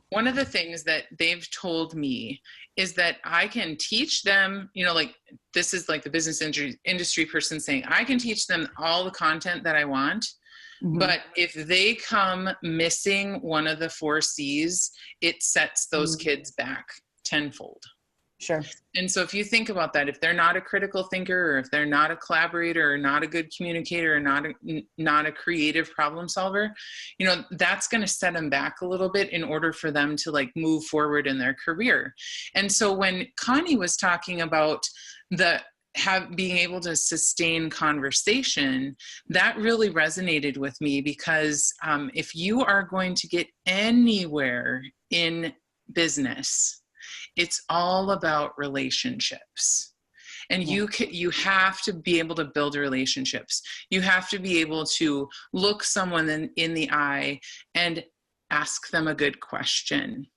one of the things that they've told me is that I can teach them, you know, like this is like the business industry person saying, I can teach them all the content that I want. But if they come missing one of the 4 C's, it sets those kids back tenfold. Sure. And so if you think about that, if they're not a critical thinker, or if they're not a collaborator, or not a good communicator, or not a creative problem solver, you know, that's going to set them back a little bit in order for them to like move forward in their career. And so when Connie was talking about being able to sustain conversation, that really resonated with me because if you are going to get anywhere in business, it's all about relationships. And you have to be able to build relationships. You have to be able to look someone in the eye and ask them a good question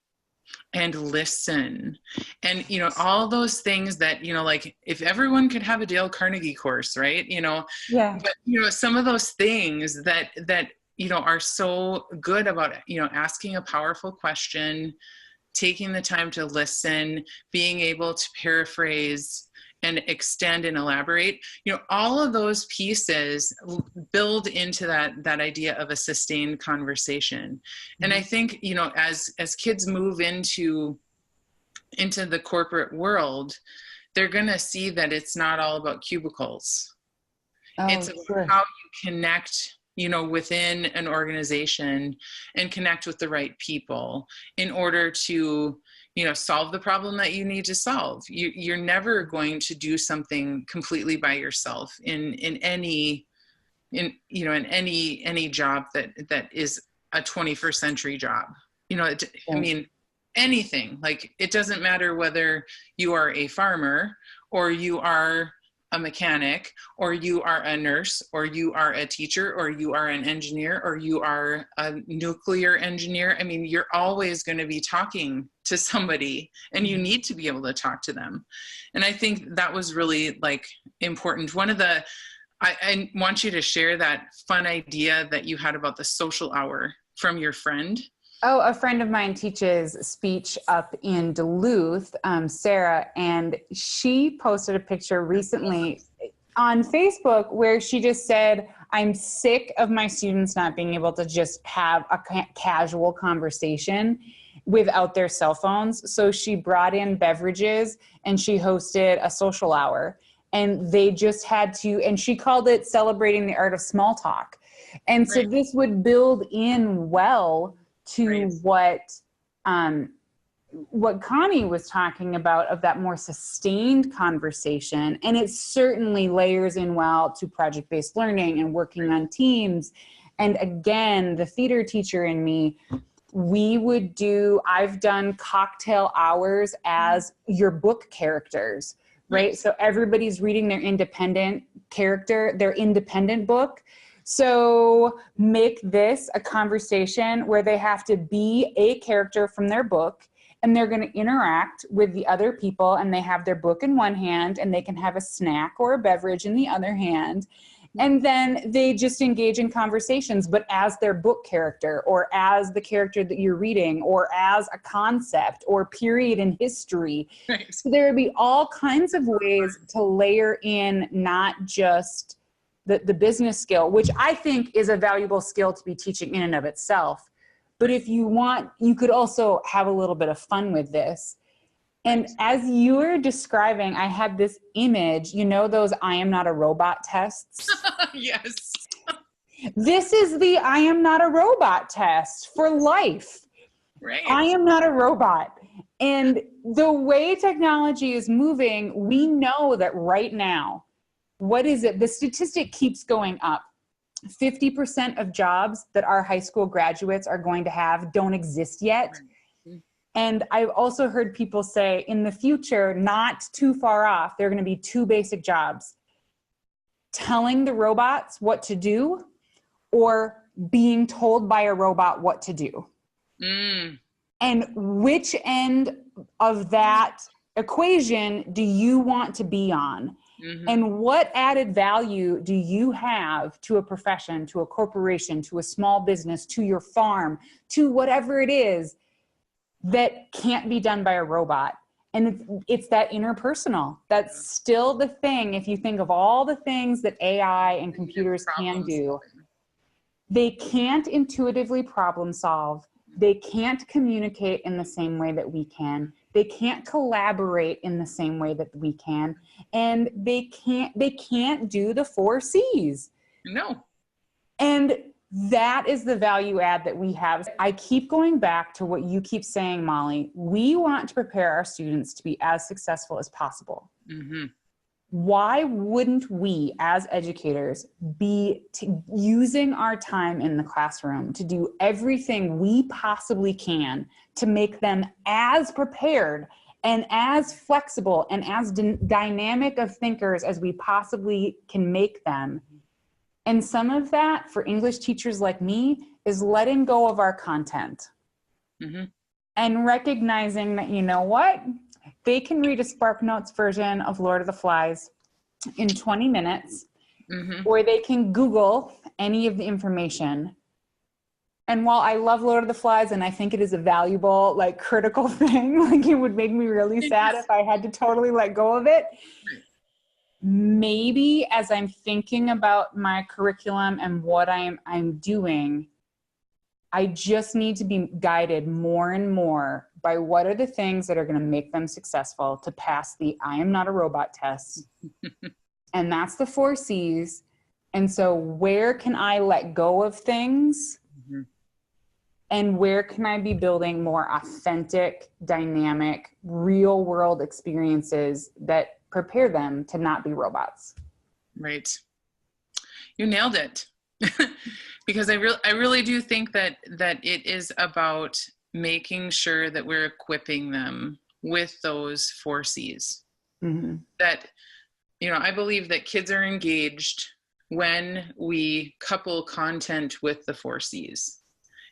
and listen. And, you know, all those things that, you know, like if everyone could have a Dale Carnegie course, right? You know, but, you know, some of those things that, you know, are so good about, you know, asking a powerful question, taking the time to listen, being able to paraphrase and extend and elaborate, you know, all of those pieces build into that idea of a sustained conversation. And I think, you know, as kids move into the corporate world, they're going to see that it's not all about cubicles. It's about how you connect, you know, within an organization and connect with the right people in order to, you know, solve the problem that you need to solve. You're never going to do something completely by yourself in any job that is a 21st century job. You know, I mean, anything. Like, it doesn't matter whether you are a farmer or you are a mechanic or you are a nurse or you are a teacher or you are an engineer or you are a nuclear engineer. I mean, you're always going to be talking to somebody and you need to be able to talk to them. And I think that was really like important. I want you to share that fun idea that you had about the social hour from your friend. Oh, a friend of mine teaches speech up in Duluth, Sarah, and she posted a picture recently on Facebook where she just said, I'm sick of my students not being able to just have a casual conversation without their cell phones. So she brought in beverages and she hosted a social hour. And they just had to, and she called it Celebrating the Art of Small Talk. And so this would build in well to what Connie was talking about, of that more sustained conversation. And it certainly layers in well to project-based learning and working on teams. And again, the theater teacher in me, I've done cocktail hours as your book characters, right? So everybody's reading their independent character, their independent book. So make this a conversation where they have to be a character from their book and they're going to interact with the other people, and they have their book in one hand and they can have a snack or a beverage in the other hand. And then they just engage in conversations, but as their book character, or as the character that you're reading, or as a concept or period in history. Right. So there would be all kinds of ways to layer in not just the business skill, which I think is a valuable skill to be teaching in and of itself. But if you want, you could also have a little bit of fun with this. And as you were describing, I had this image, you know, those I am not a robot tests. Yes. This is the I am not a robot test for life. Right. I am not a robot. And the way technology is moving, we know that right now, what is it? The statistic keeps going up. 50% of jobs that our high school graduates are going to have don't exist yet. And I've also heard people say in the future, not too far off, there are going to be two basic jobs: telling the robots what to do, or being told by a robot what to do. And which end of that equation do you want to be on? And what added value do you have to a profession, to a corporation, to a small business, to your farm, to whatever it is that can't be done by a robot? And it's that interpersonal. That's still the thing. If you think of all the things that AI and computers can do, they can't intuitively problem solve. They can't communicate in the same way that we can. They can't collaborate in the same way that we can. And they can't do the 4 C's. No. And that is the value add that we have. I keep going back to what you keep saying, Molly. We want to prepare our students to be as successful as possible. Why wouldn't we, as educators, be using our time in the classroom to do everything we possibly can to make them as prepared and as flexible and as dynamic of thinkers as we possibly can make them? And some of that, for English teachers like me, is letting go of our content and recognizing that, you know what? They can read a SparkNotes version of Lord of the Flies in 20 minutes, or they can Google any of the information. And while I love Lord of the Flies and I think it is a valuable, like, critical thing, like, it would make me really sad if I had to totally let go of it. Maybe as I'm thinking about my curriculum and what I'm doing, I just need to be guided more and more by what are the things that are going to make them successful to pass the I am not a robot test. And that's the 4 C's. And so where can I let go of things? And where can I be building more authentic, dynamic, real world experiences that prepare them to not be robots? Right. You nailed it. Because I really do think that it is about making sure that we're equipping them with those 4 C's. That, you know, I believe that kids are engaged when we couple content with the 4 C's.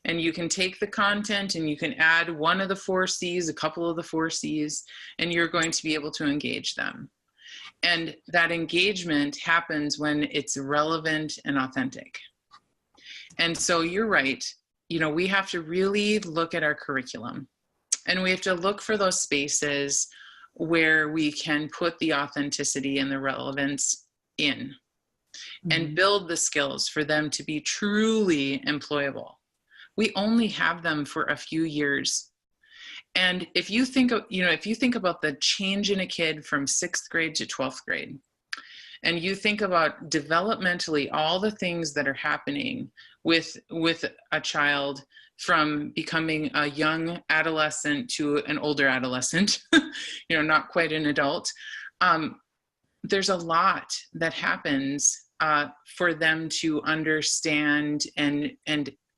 And you can take the content and you can add one of the 4 C's, a couple of the 4 C's, and you're going to be able to engage them. And that engagement happens when it's relevant and authentic. And so you're right. You know, we have to really look at our curriculum, and we have to look for those spaces where we can put the authenticity and the relevance in and build the skills for them to be truly employable. We only have them for a few years. And if you think of, you know, if you think about the change in a kid from 6th grade to 12th grade, and you think about developmentally all the things that are happening with a child from becoming a young adolescent to an older adolescent, you know, not quite an adult, there's a lot that happens for them to understand, and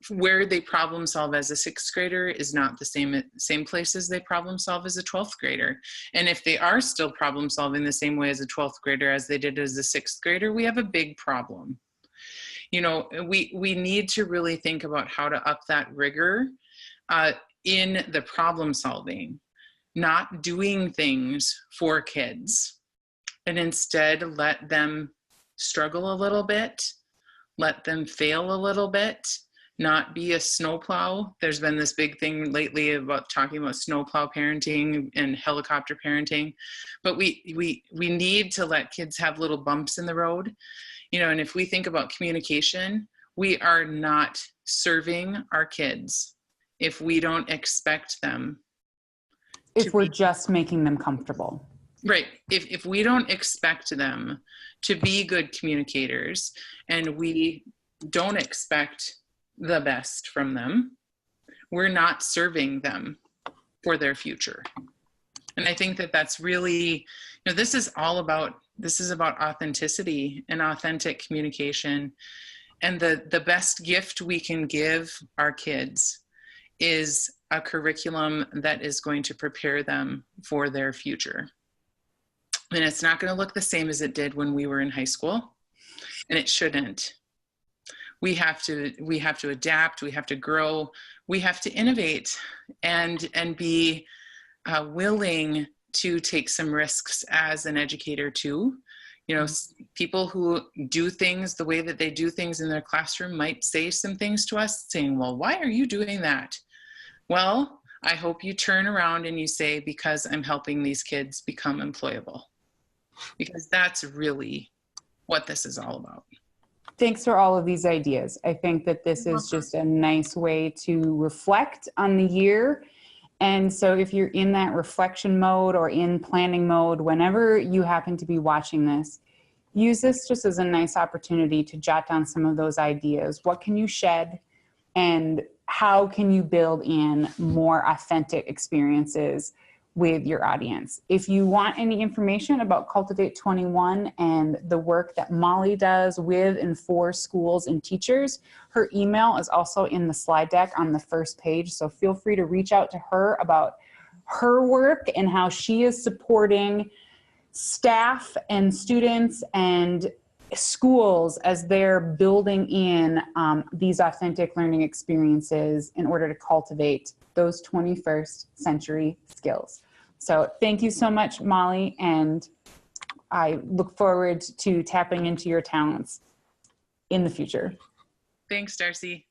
where they problem solve as a 6th grader is not the same place as they problem solve as a 12th grader. And if they are still problem solving the same way as a 12th grader as they did as a 6th grader, we have a big problem. You know, we need to really think about how to up that rigor in the problem solving. not doing things for kids, and instead let them struggle a little bit, let them fail a little bit, not be a snowplow. There's been this big thing lately about talking about snowplow parenting and helicopter parenting, but we need to let kids have little bumps in the road, you know. And if we think about communication, we are not serving our kids if we don't expect them. If we're just making them comfortable. Right. If we don't expect them to be good communicators, and we don't expect the best from them, we're not serving them for their future. And I think that that's really, you know, this is about authenticity and authentic communication. And the best gift we can give our kids is a curriculum that is going to prepare them for their future. And it's not going to look the same as it did when we were in high school, and it shouldn't. We have to adapt, we have to grow, we have to innovate, and be willing to take some risks as an educator too. You know, people who do things the way that they do things in their classroom might say some things to us saying, well, why are you doing that? Well, I hope you turn around and you say, because I'm helping these kids become employable. Because that's really what this is all about. Thanks for all of these ideas. I think that this is just a nice way to reflect on the year. And so if you're in that reflection mode or in planning mode, whenever you happen to be watching this, use this just as a nice opportunity to jot down some of those ideas. What can you shed, and how can you build in more authentic experiences with your audience? If you want any information about Cultivate 21 and the work that Molly does with and for schools and teachers, her email is also in the slide deck on the first page. So feel free to reach out to her about her work and how she is supporting staff and students and schools as they're building in these authentic learning experiences in order to cultivate those 21st century skills. So thank you so much, Molly, and I look forward to tapping into your talents in the future. Thanks, Darcy.